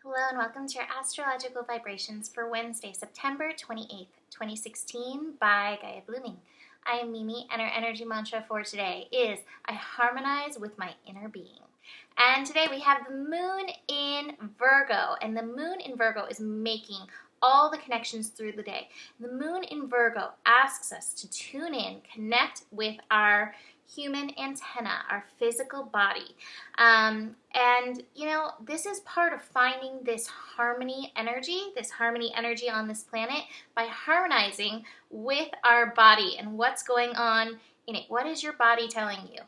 Hello and welcome to your astrological vibrations for Wednesday, September 28th, 2016 by Gaia Blooming. I am Mimi and our energy mantra for today is I harmonize with my inner being. And today we have the moon in Virgo, and the moon in Virgo is making all the connections through the day. The moon in Virgo asks us to tune in, connect with our human antenna, our physical body. This is part of finding this harmony energy on this planet by harmonizing with our body and what's going on in it. What is your body telling you?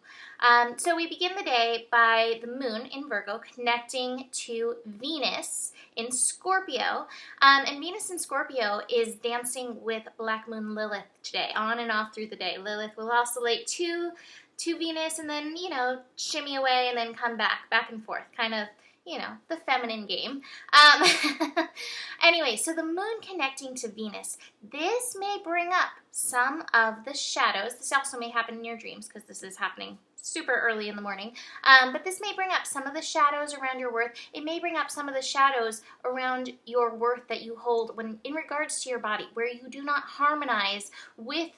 So we begin the day by the moon in Virgo connecting to Venus in Scorpio. And Venus in Scorpio is dancing with Black Moon Lilith today, on and off through the day. Lilith will oscillate to Venus and then, shimmy away and then come back and forth, kind of, the feminine game. Anyway, so the moon connecting to Venus, this may bring up some of the shadows. This also may happen in your dreams because this is happening super early in the morning. But this may bring up some of the shadows around your worth. It may bring up some of the shadows around your worth that you hold when in regards to your body, where you do not harmonize with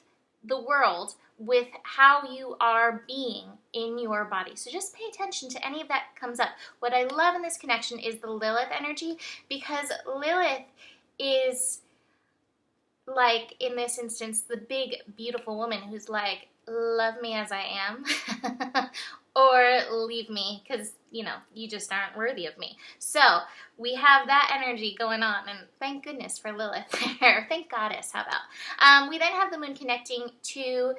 the world, with how you are being in your body. So just pay attention to any of that comes up. What I love in this connection is the Lilith energy, because Lilith is, like, in this instance, the big, beautiful woman who's like, love me as I am, or leave me because, you just aren't worthy of me. So we have that energy going on, and thank goodness for Lilith there. Thank Goddess, how about? We then have the moon connecting to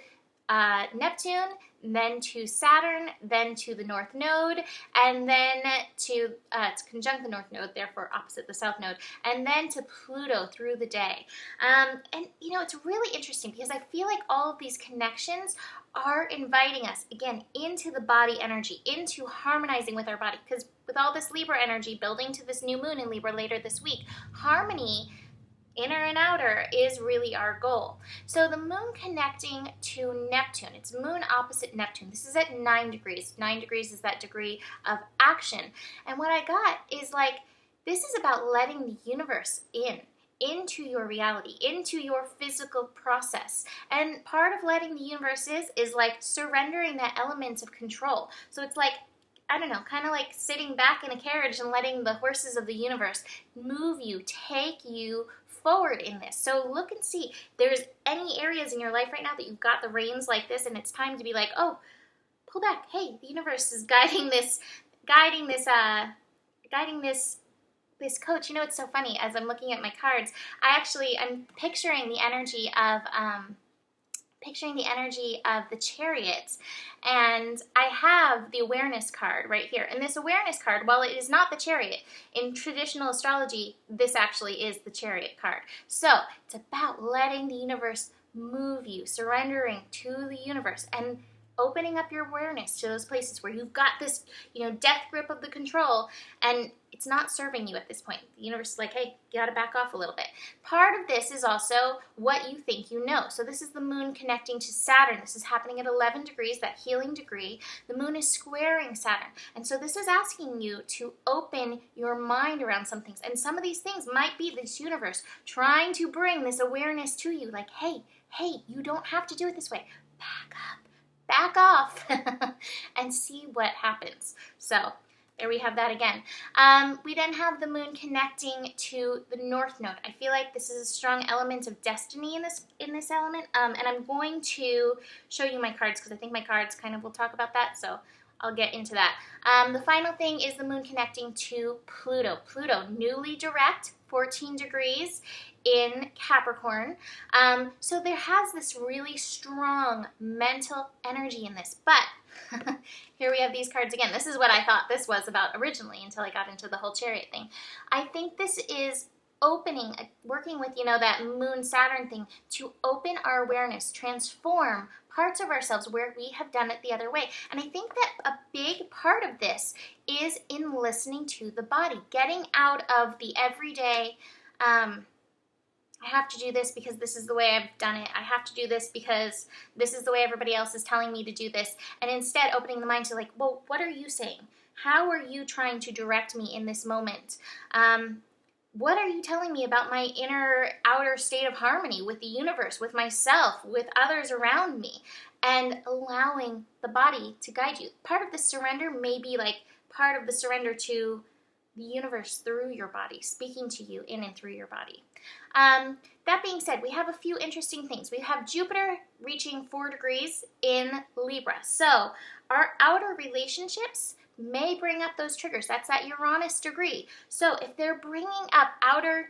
Neptune, then to Saturn, then to the North Node, and then to conjunct the North Node, therefore opposite the South Node, and then to Pluto through the day. It's really interesting because I feel like all of these connections are inviting us, again, into the body energy, into harmonizing with our body, because with all this Libra energy building to this new moon in Libra later this week, harmony, inner and outer, is really our goal. So the moon connecting to Neptune, it's moon opposite Neptune. This is at 9 degrees. 9 degrees is that degree of action. And what I got is this is about letting the universe into your reality, into your physical process. And part of letting the universe is surrendering that element of control. So it's kind of like sitting back in a carriage and letting the horses of the universe move you, take you forward in this. So look and see, there's any areas in your life right now that you've got the reins like this, and it's time to be like, oh, pull back. Hey, the universe is guiding this coach. It's so funny, as I'm looking at my cards, I'm picturing the energy of the chariots, and I have the awareness card right here. And this awareness card, while it is not the chariot, in traditional astrology, this actually is the chariot card. So it's about letting the universe move you, surrendering to the universe, and opening up your awareness to those places where you've got this, death grip of the control, and it's not serving you at this point. The universe is like, hey, you gotta back off a little bit. Part of this is also what you think you know. So this is the moon connecting to Saturn. This is happening at 11 degrees, that healing degree. The moon is squaring Saturn. And so this is asking you to open your mind around some things. And some of these things might be this universe trying to bring this awareness to you, like, hey, you don't have to do it this way. Back off and see what happens. So there we have that again. We then have the moon connecting to the North Node. I feel like this is a strong element of destiny in this element, and I'm going to show you my cards because I think my cards kind of will talk about that, so I'll get into that. The final thing is the moon connecting to Pluto. Pluto, newly direct, 14 degrees in Capricorn. So there has this really strong mental energy in this. But here we have these cards again. This is what I thought this was about originally until I got into the whole chariot thing. I think this is opening, working with, that moon Saturn thing to open our awareness, transform parts of ourselves where we have done it the other way. And I think that a big part of this is in listening to the body, getting out of the everyday, I have to do this because this is the way I've done it. I have to do this because this is the way everybody else is telling me to do this. And instead opening the mind to well, what are you saying? How are you trying to direct me in this moment? What are you telling me about my inner outer state of harmony with the universe, with myself, with others around me? And allowing the body to guide you. Part of the surrender may be like part of the surrender to the universe through your body, speaking to you in and through your body. That being said, we have a few interesting things. We have Jupiter reaching 4 degrees in Libra. So our outer relationships may bring up those triggers. That's that Uranus degree. So if they're bringing up outer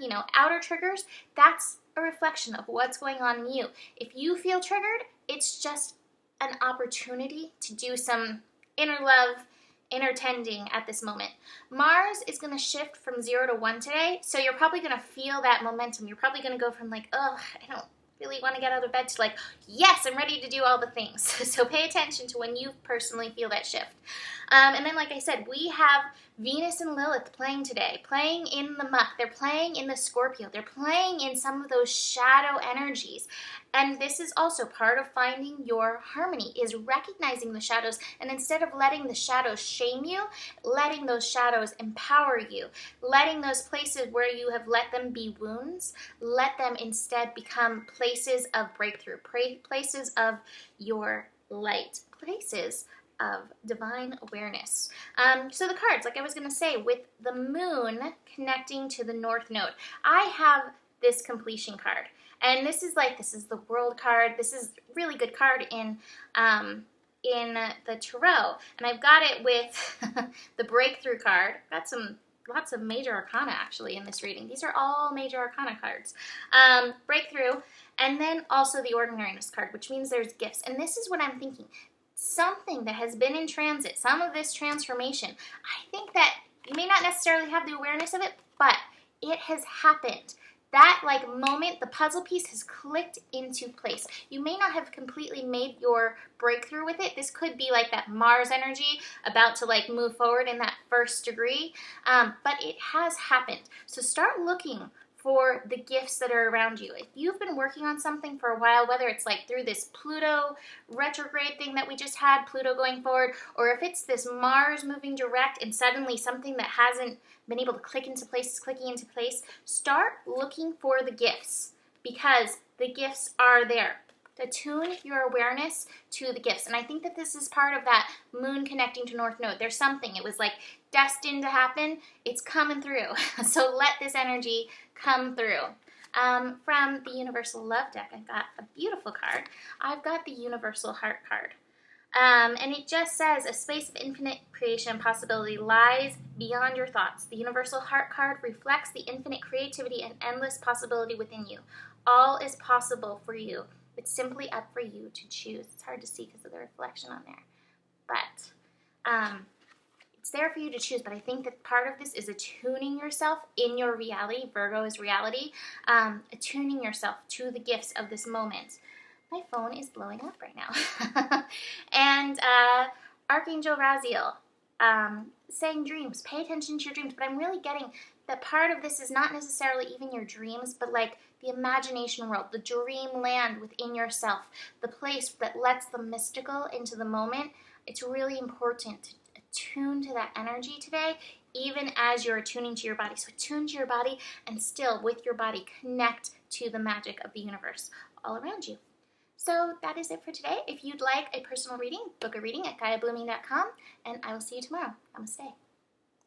triggers, that's a reflection of what's going on in you. If you feel triggered, it's just an opportunity to do some inner love, inner tending at this moment. Mars is going to shift from 0 to 1 today, so you're probably going to feel that momentum. You're probably going to go from like, oh, I don't really want to get out of bed to like, yes, I'm ready to do all the things. So pay attention to when you personally feel that shift. And then, like I said, we have Venus and Lilith playing today, playing in the muck. They're playing in the Scorpio. They're playing in some of those shadow energies. And this is also part of finding your harmony, is recognizing the shadows, and instead of letting the shadows shame you, letting those shadows empower you, letting those places where you have let them be wounds, let them instead become places of breakthrough, places of your light, places of divine awareness. So the cards, like I was going to say, with the moon connecting to the north node, I have this completion card. And this is the world card. This is a really good card in the tarot. And I've got it with the breakthrough card. Got lots of major arcana actually in this reading. These are all major arcana cards. Breakthrough, and then also the ordinariness card, which means there's gifts. And this is what I'm thinking. Something that has been in transit, some of this transformation, I think that you may not necessarily have the awareness of it, but it has happened. That moment, the puzzle piece has clicked into place. You may not have completely made your breakthrough with it. This could be like that Mars energy about to move forward in that first degree, but it has happened. So start looking for the gifts that are around you. If you've been working on something for a while, whether it's through this Pluto retrograde thing that we just had, Pluto going forward, or if it's this Mars moving direct and suddenly something that hasn't been able to click into place is clicking into place, start looking for the gifts, because the gifts are there. Attune your awareness to the gifts. And I think that this is part of that moon connecting to North Node. There's something. It was destined to happen. It's coming through. So let this energy come through. From the Universal Love deck, I've got a beautiful card. I've got the Universal Heart card. And it just says, a space of infinite creation and possibility lies beyond your thoughts. The Universal Heart card reflects the infinite creativity and endless possibility within you. All is possible for you. It's simply up for you to choose. It's hard to see because of the reflection on there. But it's there for you to choose. But I think that part of this is attuning yourself in your reality. Virgo is reality. Attuning yourself to the gifts of this moment. My phone is blowing up right now. And Archangel Raziel saying dreams. Pay attention to your dreams. But I'm really getting that part of this is not necessarily even your dreams, but the imagination world, the dreamland within yourself, the place that lets the mystical into the moment. It's really important to attune to that energy today, even as you're attuning to your body. So attune to your body and still with your body connect to the magic of the universe all around you. So that is it for today. If you'd like a personal reading, book a reading at GaiaBlooming.com, and I will see you tomorrow. Namaste.